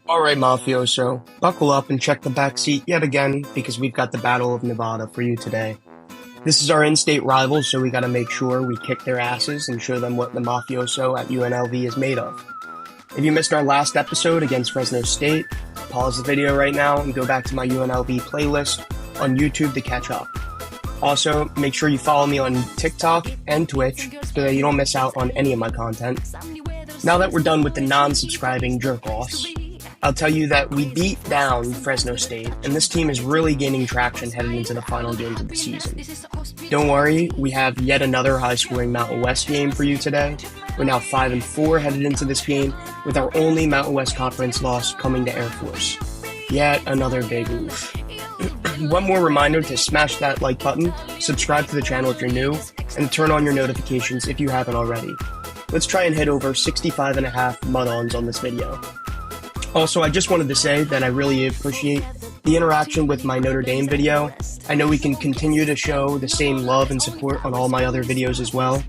Alright, Mafioso, buckle up and check the back seat yet again because we've got the Battle of Nevada for you today. This is our in-state rivals, so we gotta make sure we kick their asses and show them what the Mafioso at UNLV is made of. If you missed our last episode against Fresno State, pause the video right now and go back to my UNLV playlist on YouTube to catch up. Also, make sure you follow me on TikTok and Twitch so that you don't miss out on any of my content. Now that we're done with the non-subscribing jerk-offs, I'll tell you that we beat down Fresno State, and this team is really gaining traction heading into the final games of the season. Don't worry, we have yet another high-scoring Mountain West game for you today. We're now 5-4 headed into this game, with our only Mountain West Conference loss coming to Air Force. Yet another big oof. One more reminder to smash that like button, subscribe to the channel if you're new, and turn on your notifications if you haven't already. Let's try and hit over 65.5 mud-ons on this video. Also, I just wanted to say that I really appreciate the interaction with my Notre Dame video. I know we can continue to show the same love and support on all my other videos as well.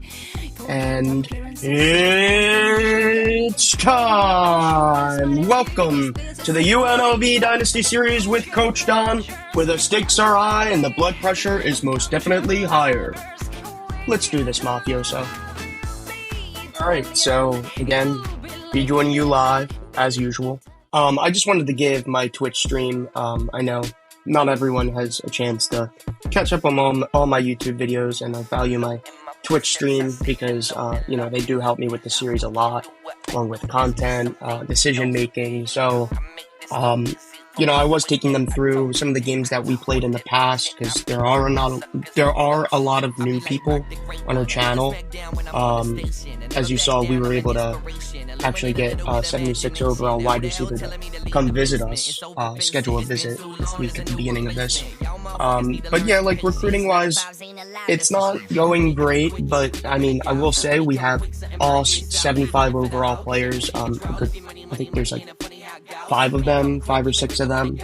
And it's time! Welcome to the UNLV Dynasty Series with Coach Don, where the stakes are high and the blood pressure is most definitely higher. Let's do this, Mafioso. Alright, so again, be joining you live, as usual. I just wanted to give my Twitch stream. I know not everyone has a chance to catch up on all my YouTube videos, and I value my Twitch stream because, they do help me with the series a lot, along with content, decision making. So, I was taking them through some of the games that we played in the past because there are a lot of new people on our channel. As you saw, we were able to actually get 76 overall wide receiver to come visit us, schedule a visit this week at the beginning of this. But yeah, like recruiting wise, it's not going great, but I mean, I will say we have all 75 overall players. I think there's like 5 or 6 of them.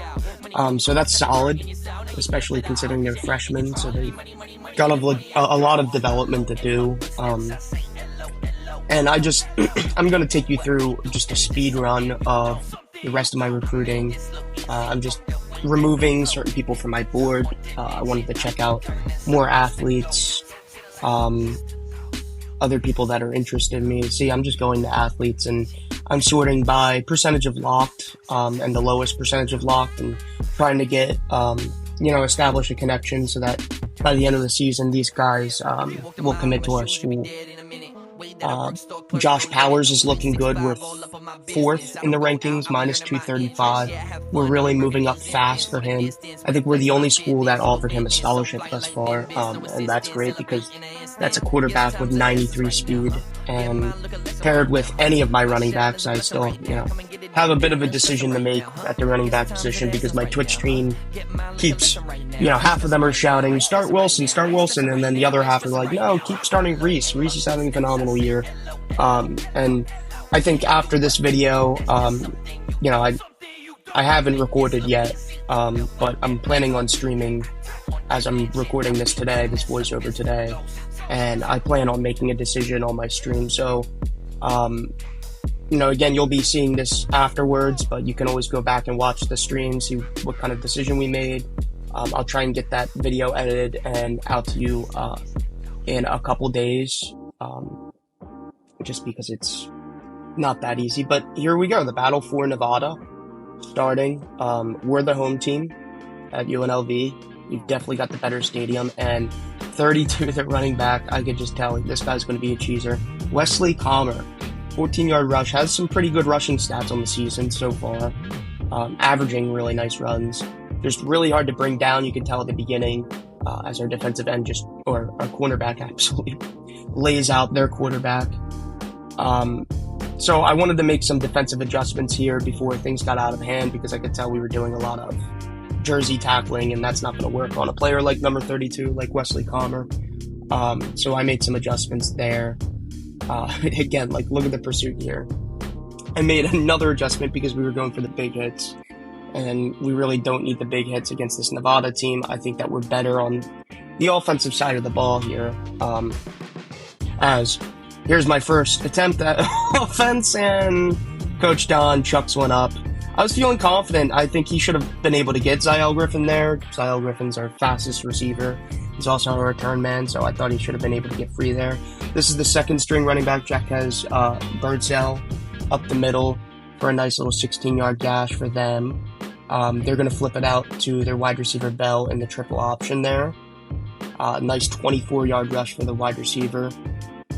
So that's solid, especially considering they're freshmen, so they got a lot of development to do. And I'm going to take you through just a speed run of the rest of my recruiting. I'm just removing certain people from my board. I wanted to check out more athletes, other people that are interested in me. See, I'm just going to athletes and I'm sorting by percentage of locked, and the lowest percentage of locked, and trying to get, establish a connection so that by the end of the season, these guys, will commit to our school. Josh Powers is looking good. We're 4th in the rankings, minus 235. We're really moving up fast for him. I think we're the only school that offered him a scholarship thus far, and that's great because that's a quarterback with 93 speed, and paired with any of my running backs, I still, have a bit of a decision to make at the running back position because my Twitch stream keeps, half of them are shouting, start Wilson, and then the other half are like, no, keep starting Reese. Reese is having a phenomenal year. And I think after this video, I haven't recorded yet, but I'm planning on streaming as I'm recording this voiceover today, and I plan on making a decision on my stream. So, again, you'll be seeing this afterwards, but you can always go back and watch the stream, see what kind of decision we made. I'll try and get that video edited and out to you in a couple days, just because it's not that easy. But here we go, the battle for Nevada starting. We're the home team at UNLV. We've definitely got the better stadium, and 32 at running back, I could just tell this guy's going to be a cheeser. Wesley Comer, 14-yard rush, has some pretty good rushing stats on the season so far, averaging really nice runs. Just really hard to bring down, you can tell at the beginning, as our defensive end or our cornerback absolutely lays out their quarterback. So I wanted to make some defensive adjustments here before things got out of hand because I could tell we were doing a lot of jersey tackling, and that's not going to work on a player like number 32, like Wesley Comer. So I made some adjustments there. Again, look at the pursuit here. I made another adjustment because we were going for the big hits, and we really don't need the big hits against this Nevada team. I think that we're better on the offensive side of the ball here. As here's my first attempt at offense, and Coach Don chucks one up. I was feeling confident. I think he should have been able to get Zyell Griffin there. Zyell Griffin's our fastest receiver. He's also our return man, so I thought he should have been able to get free there. This is the second string running back. Jack has Birdsell up the middle for a nice little 16-yard dash for them. They're going to flip it out to their wide receiver Bell in the triple option there. Nice 24-yard rush for the wide receiver.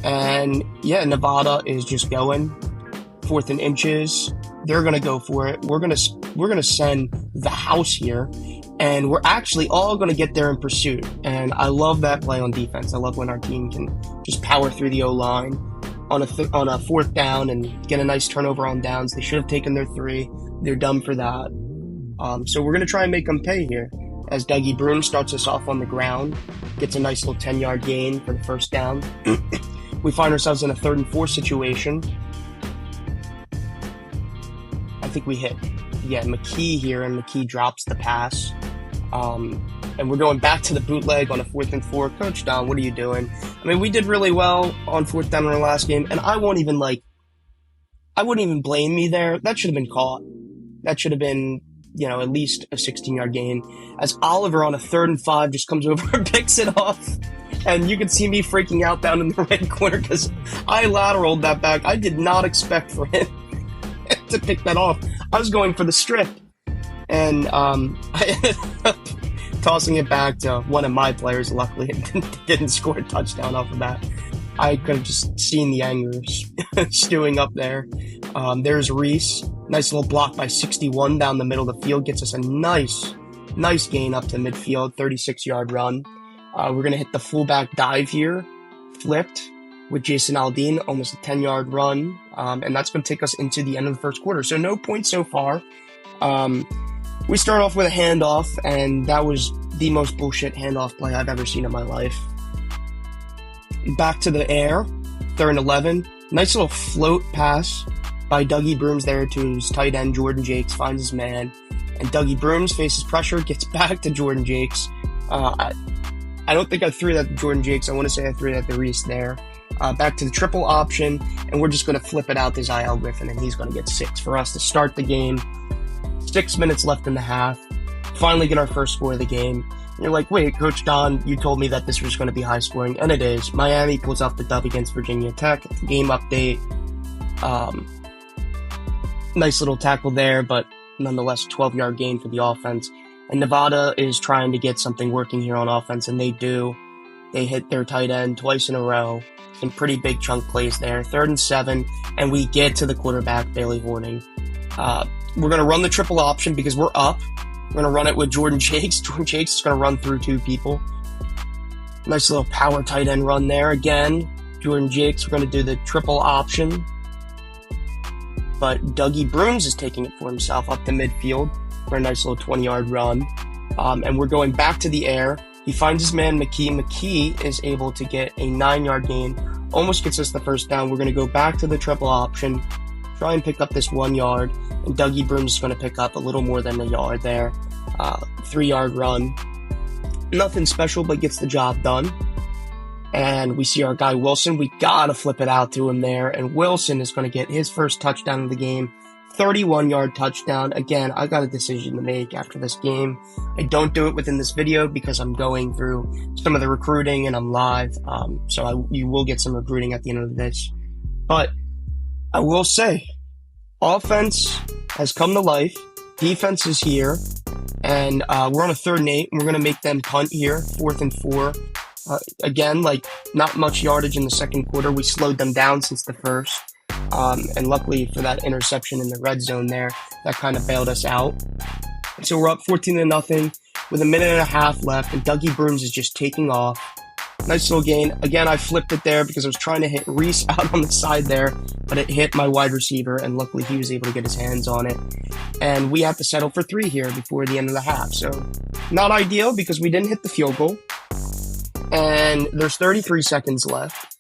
And yeah, Nevada is just going 4th and inches. They're going to go for it. We're going to send the house here, and we're actually all going to get there in pursuit. And I love that play on defense. I love when our team can just power through the O-line on a 4th down and get a nice turnover on downs. They should have taken their 3. They're dumb for that. So we're going to try and make them pay here as Dougie Broom starts us off on the ground, gets a nice little 10-yard gain for the first down. We find ourselves in a 3rd and 4 situation. I think we hit, McKee here, and McKee drops the pass. And we're going back to the bootleg on a 4th and 4. Coach Don, what are you doing? I mean, we did really well on 4th down in our last game, and I wouldn't even blame me there. That should have been caught. That should have been, at least a 16-yard gain. As Oliver on a 3rd and 5 just comes over and picks it off. And you can see me freaking out down in the right corner because I lateraled that back. I did not expect for him to pick that off. I was going for the strip. And I ended up tossing it back to one of my players. Luckily, it didn't score a touchdown off of that. I could have just seen the anger stewing up there. There's Reese. Nice little block by 61 down the middle of the field. Gets us a nice gain up to midfield. 36-yard run. We're going to hit the fullback dive here. Flipped with Jason Aldean. Almost a 10-yard run. And that's going to take us into the end of the first quarter. So no points so far. We start off with a handoff, and that was the most bullshit handoff play I've ever seen in my life. Back to the air, 3rd and 11. Nice little float pass by Dougie Brooms there to his tight end, Jordan Jakes, finds his man. And Dougie Brooms faces pressure, gets back to Jordan Jakes. I don't think I threw that to Jordan Jakes. I want to say I threw that to Reese there. Back to the triple option, and we're just going to flip it out to Zyell Griffin, and he's going to get 6 for us to start the game. 6 minutes left in the half. Finally get our first score of the game. And you're like, wait, Coach Don, you told me that this was going to be high scoring, and it is. Miami pulls off the dub against Virginia Tech. Game update. Nice little tackle there, but nonetheless, 12-yard gain for the offense. And Nevada is trying to get something working here on offense, and they do. They hit their tight end twice in a row. Some pretty big chunk plays there. 3rd and 7, and we get to the quarterback, Bailey Horning. We're going to run the triple option because we're up. We're going to run it with Jordan Jakes. Jordan Jakes is going to run through 2 people. Nice little power tight end run there. Again, Jordan Jakes, we're going to do the triple option. But Dougie Brooms is taking it for himself up the midfield for a nice little 20-yard run. And we're going back to the air. He finds his man, McKee. McKee is able to get a 9-yard gain. Almost gets us the first down. We're going to go back to the triple option. Try and pick up this 1 yard. And Dougie Brooms is going to pick up a little more than a yard there. 3-yard run. Nothing special, but gets the job done. And we see our guy Wilson. We got to flip it out to him there. And Wilson is going to get his first touchdown of the game. 31-yard touchdown. Again, I got a decision to make after this game. I don't do it within this video because I'm going through some of the recruiting and I'm live. So you will get some recruiting at the end of this. But I will say, offense has come to life. Defense is here. And we're on a 3rd and 8. And we're going to make them punt here. 4th and 4. Again, not much yardage in the second quarter. We slowed them down since the first. And luckily for that interception in the red zone there, that kind of bailed us out. So we're up 14-0 with a minute and a half left, and Dougie Brooms is just taking off. Nice little gain. Again, I flipped it there because I was trying to hit Reese out on the side there, but it hit my wide receiver, and luckily he was able to get his hands on it. And we have to settle for 3 here before the end of the half. So not ideal because we didn't hit the field goal. And there's 33 seconds left.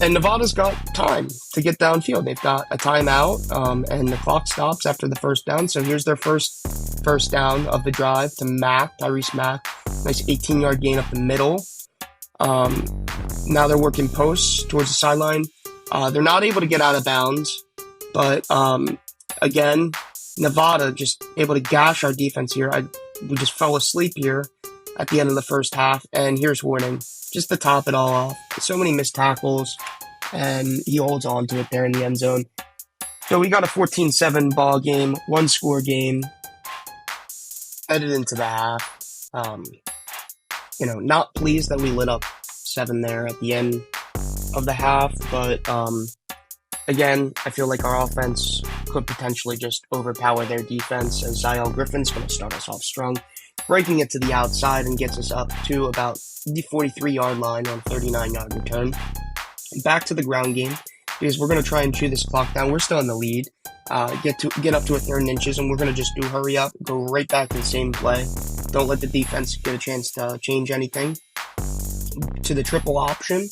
And Nevada's got time to get downfield. They've got a timeout, and the clock stops after the first down. So here's their first down of the drive to Tyrese Mack. Nice 18-yard gain up the middle. Now they're working posts towards the sideline. They're not able to get out of bounds, but again, Nevada just able to gash our defense here. We just fell asleep here at the end of the first half, and here's Horning, just to top it all off. So many missed tackles, and he holds on to it there in the end zone. So we got a 14-7 ball game, one-score game, headed into the half. Not pleased that we lit up 7 there at the end of the half, but again, I feel like our offense could potentially just overpower their defense, as Ziel Griffin's going to start us off strong, breaking it to the outside and gets us up to about the 43-yard line on 39-yard return. Back to the ground game, because we're going to try and chew this clock down. We're still in the lead. Get up to a third and inches, and we're going to just do hurry up, go right back to the same play. Don't let the defense get a chance to change anything. To the triple option,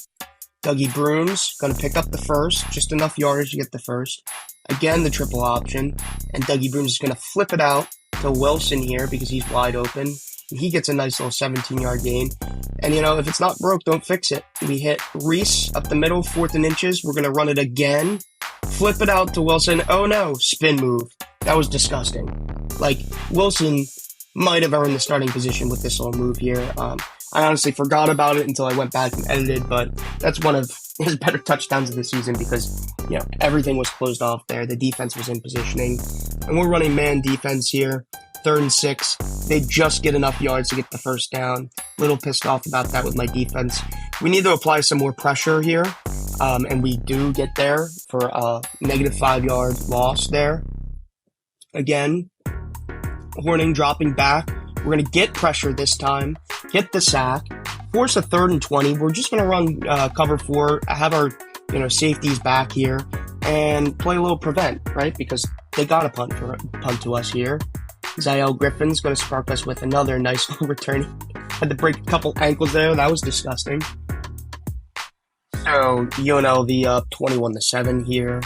Dougie Brooms going to pick up the first, just enough yardage to get the first. Again, the triple option, and Dougie Brooms is going to flip it out to Wilson here because he's wide open. And he gets a nice little 17-yard gain. And, if it's not broke, don't fix it. We hit Reese up the middle, 4th and inches. We're going to run it again. Flip it out to Wilson. Oh, no. Spin move. That was disgusting. Wilson might have earned the starting position with this little move here. I honestly forgot about it until I went back and edited, but that's one of his better touchdowns of the season because, everything was closed off there. The defense was in positioning. And we're running man defense here. 3rd and 6. They just get enough yards to get the first down. Little pissed off about that with my defense. We need to apply some more pressure here. And we do get there for a negative 5-yard loss there. Again, Horning dropping back. We're going to get pressure this time. Get the sack. Force a 3rd and 20. We're just going to run cover 4. Have our safeties back here. And play a little prevent, right? Because they got a punt to us here. Ziel Griffin's going to spark us with another nice little return. Had to break a couple ankles there. That was disgusting. So UNLV up 21-7 here.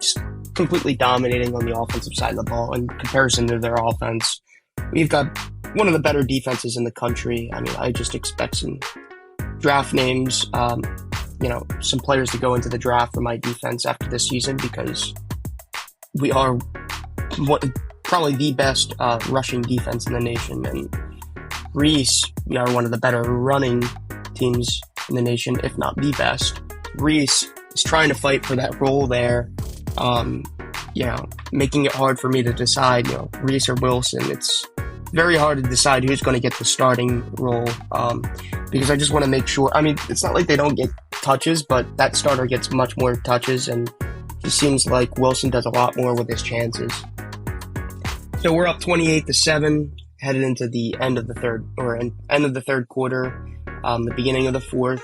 Just completely dominating on the offensive side of the ball in comparison to their offense. We've got one of the better defenses in the country. I just expect some draft names, some players to go into the draft for my defense after this season because we are probably the best rushing defense in the nation. And Reese, we are one of the better running teams in the nation, if not the best. Reese is trying to fight for that role there, making it hard for me to decide, Reese or Wilson. It's very hard to decide who's going to get the starting role because I just want to make sure. It's not like they don't get touches, but that starter gets much more touches, and it seems like Wilson does a lot more with his chances. So we're up 28-7, headed into the end of the third quarter, the beginning of the fourth,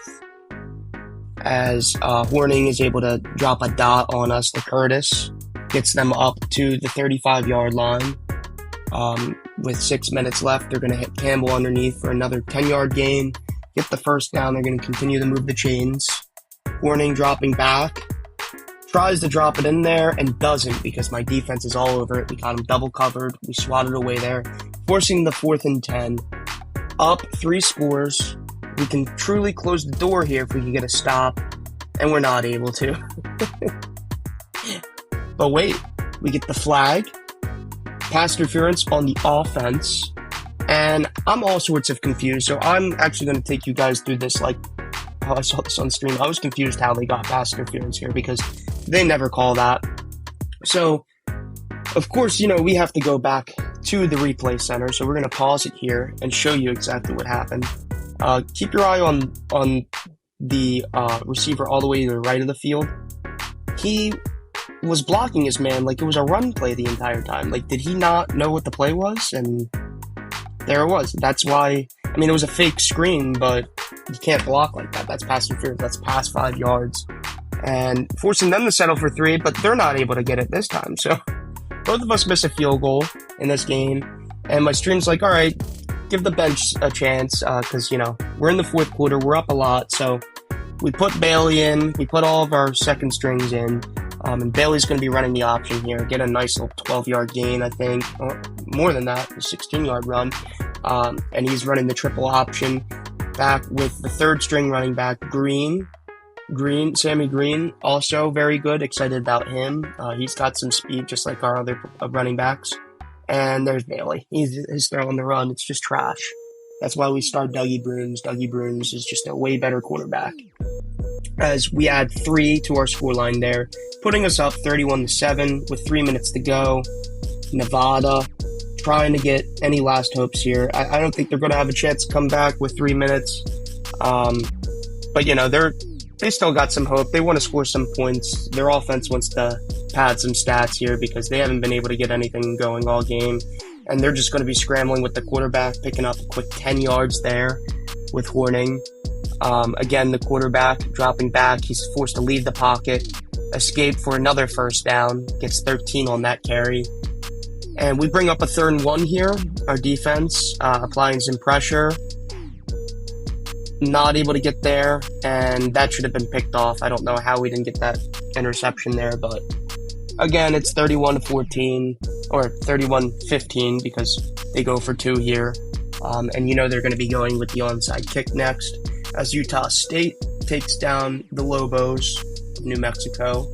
as Horning is able to drop a dot on us to Curtis, gets them up to the 35-yard line. With 6 minutes left, they're going to hit Campbell underneath for another 10-yard gain, get the first down. They're going to continue to move the chains. Horning dropping back. Tries to drop it in there and doesn't because my defense is all over it. We got him double covered. We swatted away there, forcing the 4th and 10. Up 3 scores. We can truly close the door here if we can get a stop, and we're not able to. But wait, we get the flag. Pass interference on the offense. And I'm all sorts of confused, so I'm actually going to take you guys through this like how I saw this on stream. I was confused how they got pass interference here because they never call that. So, of course, we have to go back to the replay center. So we're going to pause it here and show you exactly what happened. Keep your eye on the receiver all the way to the right of the field. He was blocking his man like it was a run play the entire time. Did he not know what the play was? And there it was. That's why, it was a fake screen, but you can't block like that. That's pass interference. That's past 5 yards. And forcing them to settle for 3, but they're not able to get it this time. So both of us miss a field goal in this game. And my stream's like, all right, give the bench a chance because, we're in the fourth quarter. We're up a lot. So we put Bailey in. We put all of our second strings in. And Bailey's going to be running the option here. Get a nice little 12-yard gain, I think. Or more than that, a 16-yard run. And he's running the triple option back with the third string running back, Green. Sammy Green, also very good. Excited about him. He's got some speed, just like our other running backs. And there's Bailey. He's throwing the run. It's just trash. That's why we start Dougie Bruns. Dougie Bruns is just a way better quarterback. As we add 3 to our scoreline there, putting us up 31-7 with 3 minutes to go. Nevada trying to get any last hopes here. I don't think they're going to have a chance to come back with 3 minutes. But they still got some hope. They want to score some points. Their offense wants to pad some stats here because they haven't been able to get anything going all game. And they're just going to be scrambling with the quarterback, picking up a quick 10 yards there with Horning. Again, the quarterback dropping back. He's forced to leave the pocket, escape for another first down, gets 13 on that carry. And we bring up a 3rd and 1 here. Our defense applying some pressure. Not able to get there, and that should have been picked off. I don't know how we didn't get that interception there, but again, it's 31-14 or 31-15 because they go for 2 here. And they're going to be going with the onside kick next as Utah State takes down the Lobos of New Mexico.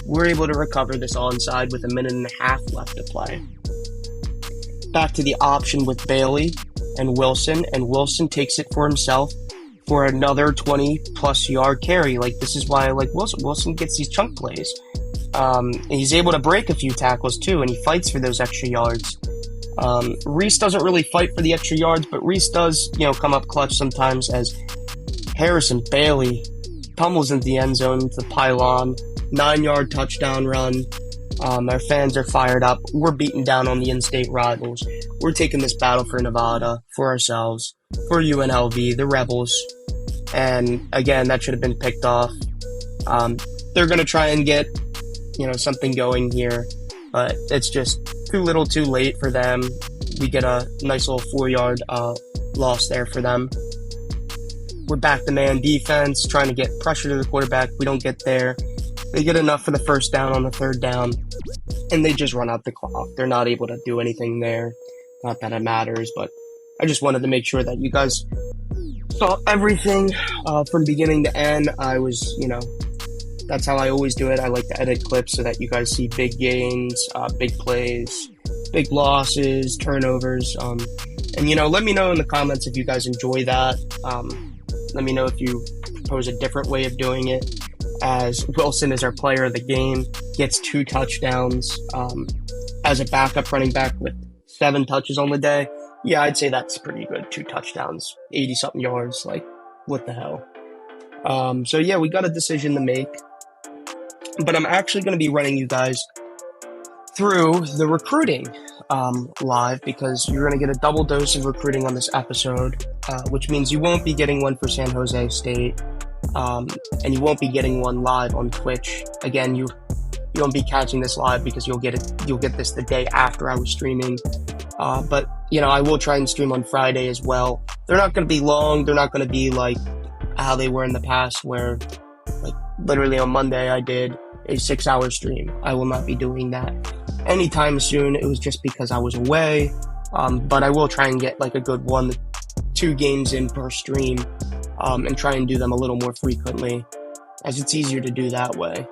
We're able to recover this onside with 1.5 minutes left to play. Back to the option with Bailey and Wilson takes it for himself for another 20-plus yard carry. This is why I like Wilson. Wilson gets these chunk plays. He's able to break a few tackles too, and he fights for those extra yards. Reese doesn't really fight for the extra yards, but Reese does, come up clutch sometimes as Harrison Bailey pummels into the end zone, into the pylon, 9-yard touchdown run. Our fans are fired up. We're beating down on the in-state rivals. We're taking this battle for Nevada, for ourselves, for UNLV, the Rebels. And again, that should have been picked off. They're going to try and get, something going here, but it's just too little too late for them. We get a nice little 4-yard loss there for them. We're back to man defense, trying to get pressure to the quarterback. We don't get there. They get enough for the first down on the 3rd down, and they just run out the clock. They're not able to do anything there. Not that it matters, but I just wanted to make sure that you guys saw everything from beginning to end. I was, that's how I always do it. I like to edit clips so that you guys see big gains, big plays, big losses, turnovers. And, let me know in the comments if you guys enjoy that. Let me know if you propose a different way of doing it. As Wilson is our player of the game, gets 2 touchdowns as a backup running back with 7 touches on the day. Yeah, I'd say that's pretty good. 2 touchdowns, 80-something yards. What the hell? So yeah, we got a decision to make. But I'm actually going to be running you guys through the recruiting live because you're going to get a double dose of recruiting on this episode, which means you won't be getting one for San Jose State. And you won't be getting one live on Twitch. Again, you won't be catching this live because you'll get this the day after I was streaming. But I will try and stream on Friday as well. They're not going to be long. They're not going to be like how they were in the past where literally on Monday I did a 6-hour stream. I will not be doing that anytime soon. It was just because I was away. But I will try and get a good 1-2 games in per stream. And try and do them a little more frequently, as it's easier to do that way.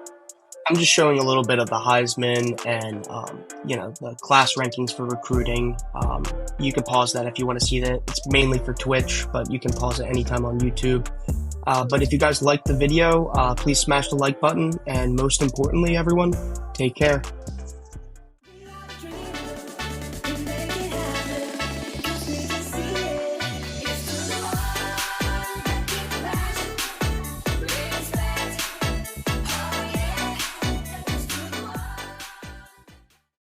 I'm just showing a little bit of the Heisman and, the class rankings for recruiting. You can pause that if you want to see that. It's mainly for Twitch, but you can pause it anytime on YouTube. But if you guys liked the video, please smash the like button. And most importantly, everyone, take care.